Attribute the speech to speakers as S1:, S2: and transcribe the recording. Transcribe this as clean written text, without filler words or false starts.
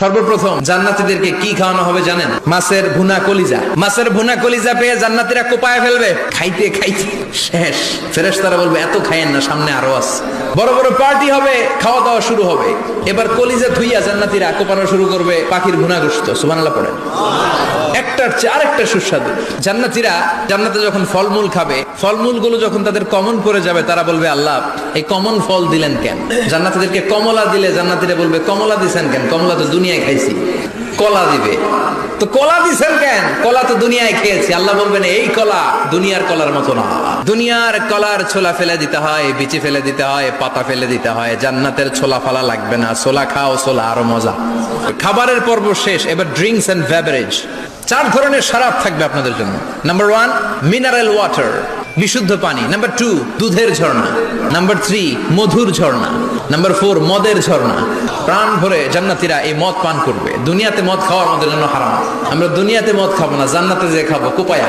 S1: সর্বপ্রথম জান্নাতীদেরকে কি খাওয়ানো হবে জানেন? মাছের ভুনা কলিজা। মাছের ভুনা কলিজা পেয়ে জান্নাতীরা কোপায় ফেলবে, খাইতে খাইতে শেষ। ফেরেশতারা বলবে এত খাইয়েন না, সামনে আরো আছে। বড় বড় পার্টি হবে, খাওয়া দাওয়া শুরু হবে। এবার কলিজা ধুইয়া জান্নাতীরা কোপানো শুরু করবে পাখির ভুনা গোশত। সুবহানাল্লাহ পড়েন। একটার চেয়ে আরেকটা সুস্বাদু। জান্নাতীরা জান্নাতে যখন ফলমূল খাবে, ফলমূলগুলো যখন তাদের কমন পড়ে যাবে, তারা বলবে আল্লাহ এই কমন ফল দিলেন কেন? জান্নাতীদেরকে কমলা দিলে জান্নাতীরা বলবে কমলা দিছেন কেন? কমলা তো দুনিয়ায় খাইছি। কলা দিবে, তো কলা দিছেন কেন? কলা তো দুনিয়ায় খেয়েছি। আল্লাহ বলবেন এই কলা দুনিয়ার কলার মতো না। দুনিয়ার কলার ছোলা ফেলে দিতে হয়, বিচি ফেলে দিতে হয়, পাতা ফেলে দিতে হয়। জান্নাতের ছোলা ফালা লাগবে না। ছোলা খাও, ছোলা আরো মজা। খাবারের পর্ব শেষ, এবার ড্রিঙ্কস এন্ড বেভারেজ। 4 ধরনের শরাব থাকবে আপনাদের জন্য। নাম্বার 1 মিনারেল ওয়াটার, বিশুদ্ধ পানি। নাম্বার 2 দুধের ঝর্ণা। নাম্বার 3 মধুর ঝর্ণা। নাম্বার 4 মদের ঝর্ণা। প্রাণ ভরে জান্নাতীরা এই মদ পান করবে। দুনিয়াতে মদ খাওয়া আমাদের জন্য হারাম। আমরা দুনিয়াতে মদ খাবো না, জান্নাতে যে খাবো কোপায়া।